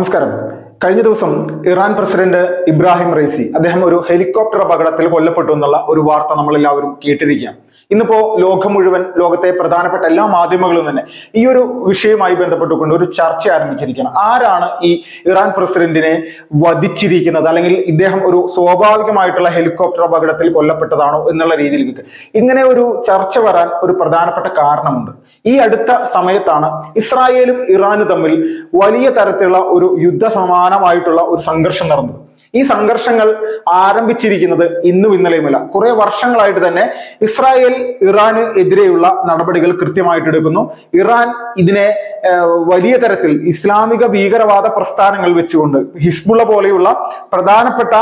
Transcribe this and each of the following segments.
നമസ്കാരം. കഴിഞ്ഞ ദിവസം ഇറാൻ പ്രസിഡന്റ് ഇബ്രാഹിം റൈസി അദ്ദേഹം ഒരു ഹെലികോപ്റ്റർ അപകടത്തിൽ കൊല്ലപ്പെട്ടു എന്നുള്ള ഒരു വാർത്ത നമ്മളെല്ലാവരും കേട്ടിരിക്കുകയാണ്. ഇന്നിപ്പോ ലോകം മുഴുവൻ, ലോകത്തെ പ്രധാനപ്പെട്ട എല്ലാ മാധ്യമങ്ങളും തന്നെ ഈ ഒരു വിഷയവുമായി ബന്ധപ്പെട്ടുകൊണ്ട് ഒരു ചർച്ച ആരംഭിച്ചിരിക്കുകയാണ്. ആരാണ് ഈ ഇറാൻ പ്രസിഡന്റിനെ വധിച്ചിരിക്കുന്നത്, അല്ലെങ്കിൽ ഇദ്ദേഹം ഒരു സ്വാഭാവികമായിട്ടുള്ള ഹെലികോപ്റ്റർ അപകടത്തിൽ കൊല്ലപ്പെട്ടതാണോ എന്നുള്ള രീതിയിലേക്ക് ഇങ്ങനെ ഒരു ചർച്ച വരാൻ ഒരു പ്രധാനപ്പെട്ട കാരണമുണ്ട്. ഈ അടുത്ത സമയത്താണ് ഇസ്രായേലും ഇറാനും തമ്മിൽ വലിയ തരത്തിലുള്ള ഒരു യുദ്ധസമാനമായിട്ടുള്ള ഒരു സംഘർഷം നടന്നത്. ഈ സംഘർഷങ്ങൾ ആരംഭിച്ചിരിക്കുന്നത് ഇന്നും ഇന്നലെയുമല്ല, കുറെ വർഷങ്ങളായിട്ട് തന്നെ ഇസ്രായേൽ ഇറാന് എതിരെയുള്ള നടപടികൾ കൃത്യമായിട്ട് എടുക്കുന്നു. ഇറാൻ ഇതിനെ വലിയ തരത്തിൽ ഇസ്ലാമിക ഭീകരവാദ പ്രസ്ഥാനങ്ങൾ വെച്ചുകൊണ്ട് ഹിസ്ബുള്ള പോലെയുള്ള പ്രധാനപ്പെട്ട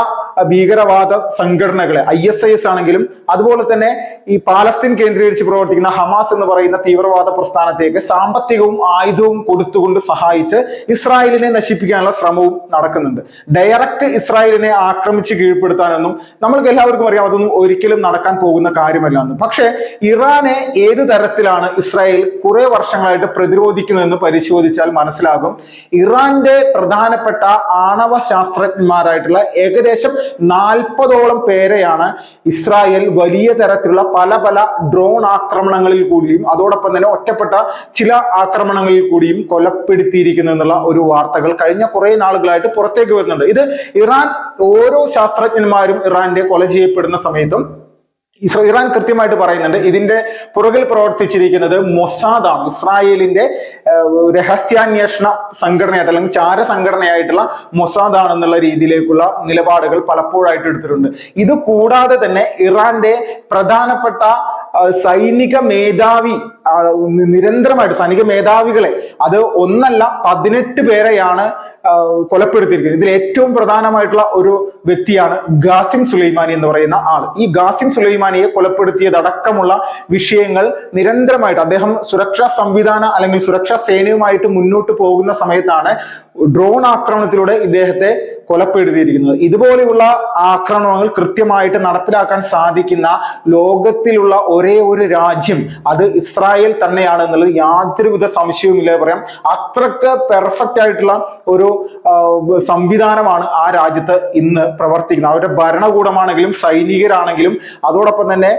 ഭീകരവാദ സംഘടനകളെ, ISIS ആണെങ്കിലും അതുപോലെ തന്നെ ഈ പാലസ്തീൻ കേന്ദ്രീകരിച്ച് പ്രവർത്തിക്കുന്ന ഹമാസ് എന്ന് പറയുന്ന തീവ്രവാദ പ്രസ്ഥാനത്തേക്ക് സാമ്പത്തികവും ആയുധവും കൊടുത്തുകൊണ്ട് സഹായിച്ച് ഇസ്രായേലിനെ നശിപ്പിക്കാനുള്ള ശ്രമവും നടക്കുന്നുണ്ട്. ഡയറക്റ്റ് ഇസ്രായേലിനെ ആക്രമിച്ച് കീഴ്പ്പെടുത്താനൊന്നും നമ്മൾക്ക് എല്ലാവർക്കും അറിയാം, അതൊന്നും ഒരിക്കലും നടക്കാൻ പോകുന്ന കാര്യമല്ല എന്ന്. പക്ഷെ ഇറാനെ ഏത് തരത്തിലാണ് ഇസ്രായേൽ കുറെ വർഷങ്ങളായിട്ട് പ്രതിരോധിക്കുന്നതെന്ന് പരിശോധിച്ചാൽ മനസ്സിലാകും. ഇറാന്റെ പ്രധാനപ്പെട്ട ആണവ ശാസ്ത്രജ്ഞന്മാരായിട്ടുള്ള ഏകദേശം 40ഓളം പേരെയാണ് ഇസ്രായേൽ വലിയ തരത്തിലുള്ള പല ഡ്രോൺ ആക്രമണങ്ങളിൽ കൂടിയും അതോടൊപ്പം തന്നെ ഒറ്റപ്പെട്ട ചില ആക്രമണങ്ങളിൽ കൂടിയും കൊലപ്പെടുത്തിയിരിക്കുന്നു എന്നുള്ള ഒരു വാർത്തകൾ കഴിഞ്ഞ കുറെ നാളുകളായിട്ട് പുറത്തേക്ക് വരുന്നുണ്ട്. ഇത് ഇറാൻ ഓരോ ശാസ്ത്രജ്ഞന്മാരും ഇറാന്റെ കൊല ചെയ്യപ്പെടുന്ന സമയത്തും ഇറാൻ കൃത്യമായിട്ട് പറയുന്നുണ്ട് ഇതിന്റെ പുറകിൽ പ്രവർത്തിച്ചിരിക്കുന്നത് മൊസാദ് ആണ്. ഇസ്രായേലിന്റെ രഹസ്യാന്വേഷണ സംഘടനയായിട്ട് അല്ലെങ്കിൽ ചാര സംഘടനയായിട്ടുള്ള മൊസാദ് ആണെന്നുള്ള രീതിയിലേക്കുള്ള നിലപാടുകൾ പലപ്പോഴായിട്ട് എടുത്തിട്ടുണ്ട്. ഇത് കൂടാതെ തന്നെ ഇറാന്റെ പ്രധാനപ്പെട്ട സൈനിക മേധാവി, നിരന്തരമായിട്ട് സൈനിക മേധാവികളെ, അത് ഒന്നല്ല 18 പേരെയാണ് കൊലപ്പെടുത്തിയിരിക്കുന്നത്. ഇതിൽ ഏറ്റവും പ്രധാനമായിട്ടുള്ള ഒരു വ്യക്തിയാണ് ഖാസിം സുലൈമാനി എന്ന് പറയുന്ന ആൾ. ഈ ഖാസിം സുലൈമാനിയെ കൊലപ്പെടുത്തിയതടക്കമുള്ള വിഷയങ്ങൾ നിരന്തരമായിട്ട് അദ്ദേഹം സുരക്ഷാ സംവിധാന അല്ലെങ്കിൽ സുരക്ഷാ സേനയുമായിട്ട് മുന്നോട്ട് പോകുന്ന സമയത്താണ് ഡ്രോൺ ആക്രമണത്തിലൂടെ ഇദ്ദേഹത്തെ കൊലപ്പെടുത്തിയിരിക്കുന്നത്. ഇതുപോലെയുള്ള ആക്രമണങ്ങൾ കൃത്യമായിട്ട് നടപ്പിലാക്കാൻ സാധിക്കുന്ന ലോകത്തിലുള്ള ഒരേ ഒരു രാജ്യം അത് ഇസ്രായേൽ തന്നെയാണ് എന്നുള്ളത് യാതൊരുവിധ സംശയവുമില്ല പറയാം. അത്രക്ക് പെർഫെക്റ്റ് ആയിട്ടുള്ള ഒരു സംവിധാനമാണ് ആ രാജ്യത്ത് ഇന്ന് പ്രവർത്തിക്കുന്നത്. അവരുടെ ഭരണകൂടമാണെങ്കിലും സൈനികരാണെങ്കിലും അതോടൊപ്പം തന്നെ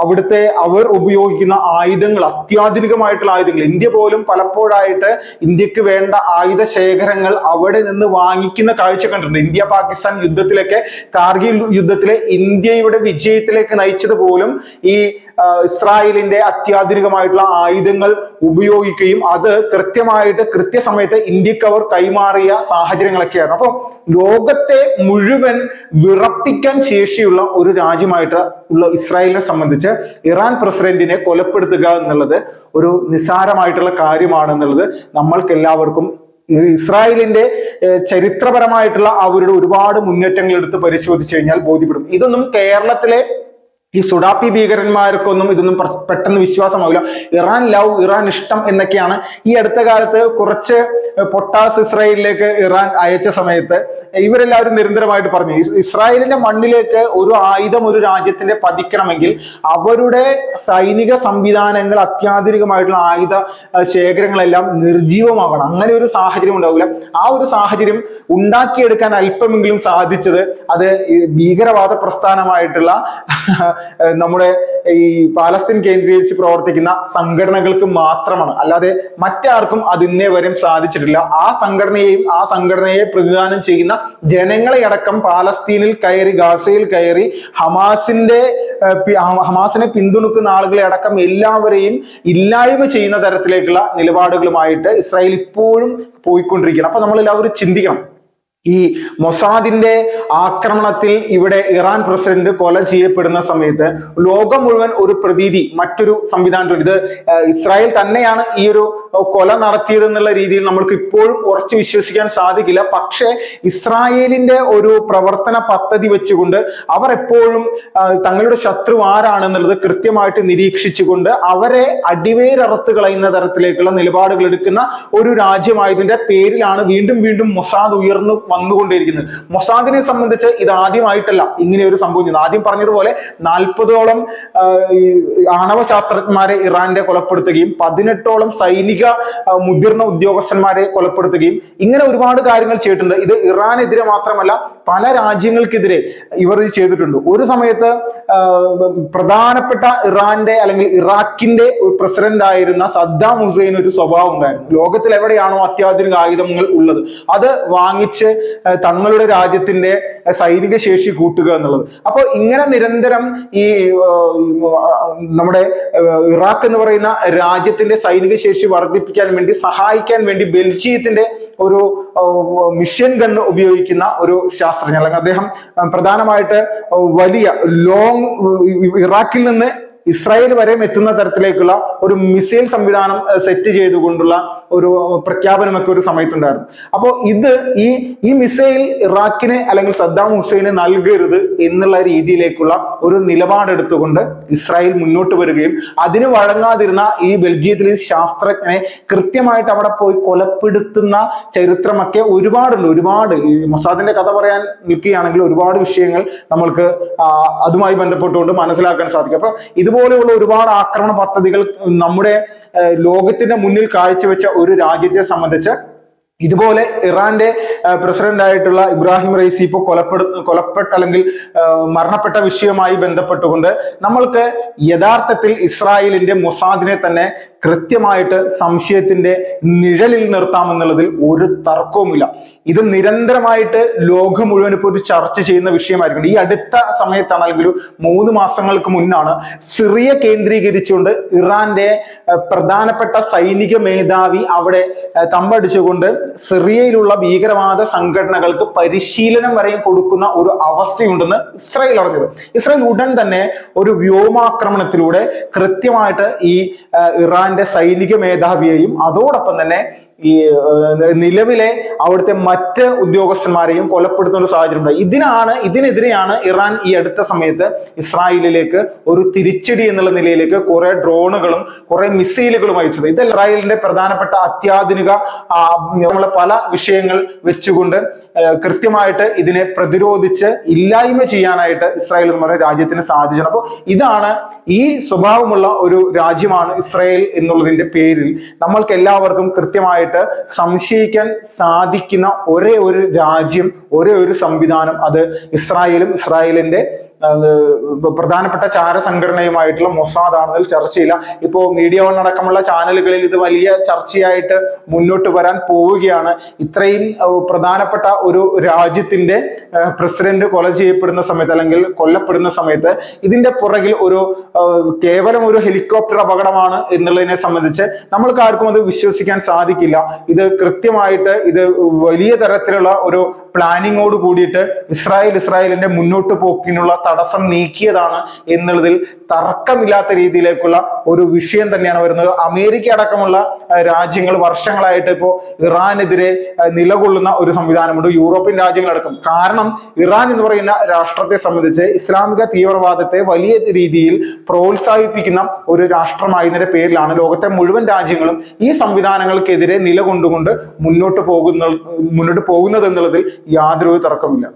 അവിടുത്തെ അവർ ഉപയോഗിക്കുന്ന ആയുധങ്ങൾ, അത്യാധുനികമായിട്ടുള്ള ആയുധങ്ങൾ, ഇന്ത്യ പോലും പലപ്പോഴായിട്ട് ഇന്ത്യക്ക് വേണ്ട ആയുധ ശേഖരങ്ങൾ അവിടെ നിന്ന് വാങ്ങിക്കുന്ന കാഴ്ച കണ്ടിട്ടുണ്ട്. ഇന്ത്യ പാകിസ്ഥാൻ യുദ്ധത്തിലൊക്കെ, കാർഗിൽ യുദ്ധത്തിലെ ഇന്ത്യയുടെ വിജയത്തിലേക്ക് നയിച്ചത് പോലും ഈ ഇസ്രായേലിന്റെ അത്യാധുനികമായിട്ടുള്ള ആയുധങ്ങൾ ഉപയോഗിക്കുകയും അത് കൃത്യമായിട്ട് കൃത്യസമയത്ത് ഇന്ത്യക്ക് അവർ കൈമാറിയ സാഹചര്യങ്ങളൊക്കെയാണ്. അപ്പൊ ലോകത്തെ മുഴുവൻ വിറപ്പിക്കാൻ ശേഷിയുള്ള ഒരു രാജ്യമായിട്ട് ഉള്ള ഇസ്രായേലിനെ സംബന്ധിച്ച് ഇറാൻ പ്രസിഡന്റിനെ കൊലപ്പെടുത്തുക എന്നുള്ളത് ഒരു നിസ്സാരമായിട്ടുള്ള കാര്യമാണെന്നുള്ളത് നമ്മൾക്ക് എല്ലാവർക്കും ഇസ്രായേലിന്റെ ചരിത്രപരമായിട്ടുള്ള അവരുടെ ഒരുപാട് മുന്നേറ്റങ്ങൾ എടുത്ത് പരിശോധിച്ചു കഴിഞ്ഞാൽ ബോധ്യപ്പെടും. ഇതൊന്നും കേരളത്തിലെ ഈ സുഡാപ്പി ഭീകരന്മാർക്കൊന്നും ഇതൊന്നും പെട്ടെന്ന് വിശ്വാസമാവില്ല. ഇറാൻ ലവ്, ഇറാൻ ഇഷ്ടം എന്നൊക്കെയാണ് ഈ അടുത്ത കാലത്ത് കുറച്ച് പൊട്ടാസ് ഇസ്രായേലിലേക്ക് ഇറാൻ അയച്ച സമയത്ത് ഇവരെല്ലാവരും നിരന്തരമായിട്ട് പറഞ്ഞു, ഇസ്രായേലിന്റെ മണ്ണിലേക്ക് ഒരു ആയുധം ഒരു രാജ്യത്തിന്റെ പതിക്കണമെങ്കിൽ അവരുടെ സൈനിക സംവിധാനങ്ങൾ, അത്യാധുനികമായിട്ടുള്ള ആയുധ ശേഖരങ്ങളെല്ലാം നിർജീവമാകണം. അങ്ങനെ ഒരു സാഹചര്യം ഉണ്ടാവില്ല. ആ ഒരു സാഹചര്യം ഉണ്ടാക്കിയെടുക്കാൻ അല്പമെങ്കിലും സാധിച്ചത് അത് ഭീകരവാദ പ്രസ്ഥാനമായിട്ടുള്ള നമ്മുടെ ഈ പാലസ്തീൻ കേന്ദ്രീകരിച്ച് പ്രവർത്തിക്കുന്ന സംഘടനകൾക്ക് മാത്രമാണ്. അല്ലാതെ മറ്റാർക്കും അത് ഇന്നേ വരെയും സാധിച്ചിട്ടില്ല. ആ സംഘടനയെ പ്രതിദാനം ചെയ്യുന്ന ജനങ്ങളെ അടക്കം പാലസ്തീനിൽ കയറി, ഗാസയിൽ കയറി ഹമാസിനെ പിന്തുണക്കുന്ന ആളുകളെ അടക്കം എല്ലാവരെയും ഇല്ലായ്മ ചെയ്യുന്ന തരത്തിലേക്കുള്ള നിലപാടുകളുമായിട്ട് ഇസ്രായേൽ ഇപ്പോഴും പോയിക്കൊണ്ടിരിക്കുകയാണ്. അപ്പൊ നമ്മളെല്ലാവരും ചിന്തിക്കണം, ഈ മൊസാദിന്റെ ആക്രമണത്തിൽ ഇവിടെ ഇറാൻ പ്രസിഡന്റ് കൊല ചെയ്യപ്പെടുന്ന സമയത്ത് ലോകം മുഴുവൻ ഒരു പ്രതീതി മറ്റൊരു സംവിധാനത്തിൽ ഇത് ഇസ്രായേൽ തന്നെയാണ് ഈ ഒരു കൊല നടത്തിയതെന്നുള്ള രീതിയിൽ നമ്മൾക്ക് ഇപ്പോഴും ഉറച്ചു വിശ്വസിക്കാൻ സാധിക്കില്ല. പക്ഷേ ഇസ്രായേലിന്റെ ഒരു പ്രവർത്തന പദ്ധതി വെച്ചുകൊണ്ട് അവർ എപ്പോഴും തങ്ങളുടെ ശത്രു ആരാണെന്നുള്ളത് കൃത്യമായിട്ട് നിരീക്ഷിച്ചുകൊണ്ട് അവരെ അടിവേരറുത്ത് കളയുന്ന തരത്തിലേക്കുള്ള നിലപാടുകൾ എടുക്കുന്ന ഒരു രാജ്യമായതിന്റെ പേരിലാണ് വീണ്ടും വീണ്ടും മൊസാദ് ഉയർന്നു വന്നുകൊണ്ടിരിക്കുന്നത്. മൊസാദിനെ സംബന്ധിച്ച് ഇത് ആദ്യമായിട്ടല്ല ഇങ്ങനെ ഒരു സംഭവം. ആദ്യം പറഞ്ഞതുപോലെ 40ഓളം ആണവ ശാസ്ത്രജ്ഞന്മാരെ ഇറാന്റെ കൊലപ്പെടുത്തുകയും 18ഓളം സൈനിക മുതിർന്ന ഉദ്യോഗസ്ഥന്മാരെ കൊലപ്പെടുത്തുകയും ഇങ്ങനെ ഒരുപാട് കാര്യങ്ങൾ ചെയ്തിട്ടുണ്ട്. ഇത് ഇറാനെതിരെ മാത്രമല്ല പല രാജ്യങ്ങൾക്കെതിരെ ഇവർ ചെയ്തിട്ടുണ്ട്. ഒരു സമയത്ത് പ്രധാനപ്പെട്ട ഇറാന്റെ അല്ലെങ്കിൽ ഇറാഖിന്റെ ഒരു പ്രസിഡന്റ് ആയിരുന്ന സദ്ദാം ഹുസൈൻ ഒരു സ്വഭാവം ഉണ്ടായിരുന്നു. ലോകത്തിൽ എവിടെയാണോ അത്യാധുനിക ആയുധങ്ങൾ ഉള്ളത് അത് വാങ്ങിച്ച് തങ്ങളുടെ രാജ്യത്തിന്റെ സൈനിക ശേഷി കൂട്ടുക എന്നുള്ളത്. അപ്പൊ ഇങ്ങനെ നിരന്തരം ഈ നമ്മുടെ ഇറാഖ് എന്ന് പറയുന്ന രാജ്യത്തിന്റെ സൈനിക ശേഷി വർദ്ധിപ്പിക്കാൻ വേണ്ടി സഹായിക്കാൻ വേണ്ടി ബെൽജിയത്തിന്റെ ഒരു മിഷൻ ഗൺ ഉപയോഗിക്കുന്ന ഒരു ശാസ്ത്രജ്ഞൻ, അല്ലെങ്കിൽ അദ്ദേഹം പ്രധാനമായിട്ട് വലിയ ഇറാഖിൽ നിന്ന് ഇസ്രായേൽ വരെ എത്തുന്ന തരത്തിലേക്കുള്ള ഒരു മിസൈൽ സംവിധാനം സെറ്റ് ചെയ്തുകൊണ്ടുള്ള ഒരു പ്രഖ്യാപനമൊക്കെ ഒരു സമയത്തുണ്ടായിരുന്നു. അപ്പോൾ ഈ മിസൈൽ ഇറാഖിന് അല്ലെങ്കിൽ സദ്ദാം ഹുസൈന് നൽകരുത് എന്നുള്ള രീതിയിലേക്കുള്ള ഒരു നിലപാടെടുത്തുകൊണ്ട് ഇസ്രായേൽ മുന്നോട്ട് വരികയും അതിന് വഴങ്ങാതിരുന്ന ഈ ബെൽജിയത്തിലെ ശാസ്ത്രജ്ഞനെ കൃത്യമായിട്ട് അവിടെ പോയി കൊലപ്പെടുത്തുന്ന ചരിത്രമൊക്കെ ഒരുപാട് ഈ മൊസാദിന്റെ കഥ പറയാൻ നിൽക്കുകയാണെങ്കിൽ ഒരുപാട് വിഷയങ്ങൾ നമ്മൾക്ക് അതുമായി ബന്ധപ്പെട്ടുകൊണ്ട് മനസ്സിലാക്കാൻ സാധിക്കും. അപ്പൊ ഇതുപോലെയുള്ള ഒരുപാട് ആക്രമണ പദ്ധതികൾ നമ്മുടെ ലോകത്തിന്റെ മുന്നിൽ കാഴ്ചവെച്ച ഒരു രാജ്യത്തെ സംബന്ധിച്ച് ഇതുപോലെ ഇറാന്റെ പ്രസിഡന്റ് ആയിട്ടുള്ള ഇബ്രാഹിം റൈസി ഇപ്പോൾ കൊലപ്പെട്ട അല്ലെങ്കിൽ മരണപ്പെട്ട വിഷയവുമായി ബന്ധപ്പെട്ടുകൊണ്ട് നമ്മൾക്ക് യഥാർത്ഥത്തിൽ ഇസ്രായേലിന്റെ മൊസാദിനെ തന്നെ കൃത്യമായിട്ട് സംശയത്തിന്റെ നിഴലിൽ നിർത്താമെന്നുള്ളതിൽ ഒരു തർക്കവുമില്ല. ഇത് നിരന്തരമായിട്ട് ലോകം മുഴുവൻ ഇപ്പോൾ ഒരു ചർച്ച ചെയ്യുന്ന വിഷയമായിരിക്കും. ഈ അടുത്ത സമയത്താണ് അല്ലെങ്കിൽ 3 മാസങ്ങൾക്ക് മുന്നാണ് സിറിയ കേന്ദ്രീകരിച്ചുകൊണ്ട് ഇറാന്റെ പ്രധാനപ്പെട്ട സൈനിക മേധാവി അവിടെ തമ്പടിച്ചുകൊണ്ട് സിറിയയിലുള്ള ഭീകരവാദ സംഘടനകൾക്ക് പരിശീലനം വരെയും കൊടുക്കുന്ന ഒരു അവസ്ഥയുണ്ടെന്ന് ഇസ്രായേൽ അറിഞ്ഞത്. ഇസ്രായേൽ ഉടൻ തന്നെ ഒരു വ്യോമാക്രമണത്തിലൂടെ കൃത്യമായിട്ട് ഈ ഇറാന്റെ സൈനിക മേധാവിയെയും അതോടൊപ്പം തന്നെ ഈ നിലവിലെ അവിടുത്തെ മറ്റ് ഉദ്യോഗസ്ഥന്മാരെയും കൊലപ്പെടുത്തുന്ന ഒരു സാഹചര്യം ഉണ്ടായി. ഇതിനെതിരെയാണ് ഇറാൻ ഈ അടുത്ത സമയത്ത് ഇസ്രായേലിലേക്ക് ഒരു തിരിച്ചടി എന്നുള്ള നിലയിലേക്ക് കുറെ ഡ്രോണുകളും കുറെ മിസൈലുകളും അയച്ചത്. ഇത് ഇസ്രായേലിന്റെ പ്രധാനപ്പെട്ട അത്യാധുനിക നമ്മളെ പല വിഷയങ്ങൾ വെച്ചുകൊണ്ട് കൃത്യമായിട്ട് ഇതിനെ പ്രതിരോധിച്ച് ഇല്ലായ്മ ചെയ്യാനായിട്ട് ഇസ്രായേൽ എന്ന് പറയുന്ന രാജ്യത്തിന് സാധിച്ചത്. അപ്പോൾ ഇതാണ് ഈ സ്വഭാവമുള്ള ഒരു രാജ്യമാണ് ഇസ്രായേൽ എന്നുള്ളതിന്റെ പേരിൽ നമ്മൾക്ക് എല്ലാവർക്കും കൃത്യമായിട്ട് സംശയിക്കാൻ സാധിക്കുന്ന ഒരേ ഒരു രാജ്യം, ഒരേ ഒരു സംവിധാനം അത് ഇസ്രായേലും ഇസ്രായേലിന്റെ പ്രധാനപ്പെട്ട ചാരസംഘടനയുമായിട്ടുള്ള മൊസാദ് ആണെന്നതിൽ ചർച്ചയില്ല. ഇപ്പോ മീഡിയ വൺ അടക്കമുള്ള ചാനലുകളിൽ ഇത് വലിയ ചർച്ചയായിട്ട് മുന്നോട്ട് വരാൻ പോവുകയാണ്. ഇത്രയും പ്രധാനപ്പെട്ട ഒരു രാജ്യത്തിന്റെ പ്രസിഡന്റ് കൊല ചെയ്യപ്പെടുന്ന സമയത്ത് അല്ലെങ്കിൽ കൊല്ലപ്പെടുന്ന സമയത്ത് ഇതിന്റെ പുറകിൽ കേവലം ഒരു ഹെലികോപ്റ്റർ അപകടമാണ് എന്നുള്ളതിനെ സംബന്ധിച്ച് നമ്മൾക്ക് ആർക്കും അത് വിശ്വസിക്കാൻ സാധിക്കില്ല. ഇത് കൃത്യമായിട്ട് ഇത് വലിയ തരത്തിലുള്ള ഒരു പ്ലാനിങ്ങോട് കൂടിയിട്ട് ഇസ്രായേലിന്റെ മുന്നോട്ട് പോക്കിനുള്ള തടസ്സം നീക്കിയതാണ് എന്നുള്ളതിൽ തർക്കമില്ലാത്ത രീതിയിലേക്കുള്ള ഒരു വിഷയം തന്നെയാണ് വരുന്നത്. അമേരിക്ക അടക്കമുള്ള രാജ്യങ്ങൾ വർഷങ്ങളായിട്ട് ഇപ്പോൾ ഇറാനെതിരെ നിലകൊള്ളുന്ന ഒരു സംവിധാനമുണ്ട്, യൂറോപ്യൻ രാജ്യങ്ങളടക്കം. കാരണം ഇറാൻ എന്ന് പറയുന്ന രാഷ്ട്രത്തെ സംബന്ധിച്ച് ഇസ്ലാമിക തീവ്രവാദത്തെ വലിയ രീതിയിൽ പ്രോത്സാഹിപ്പിക്കുന്ന ഒരു രാഷ്ട്രമായതിന്റെ പേരിലാണ് ലോകത്തെ മുഴുവൻ രാജ്യങ്ങളും ഈ സംവിധാനങ്ങൾക്കെതിരെ നിലകൊണ്ടുകൊണ്ട് മുന്നോട്ട് പോകുന്നത് എന്നുള്ളതിൽ യാതൊരു തർക്കമില്ല.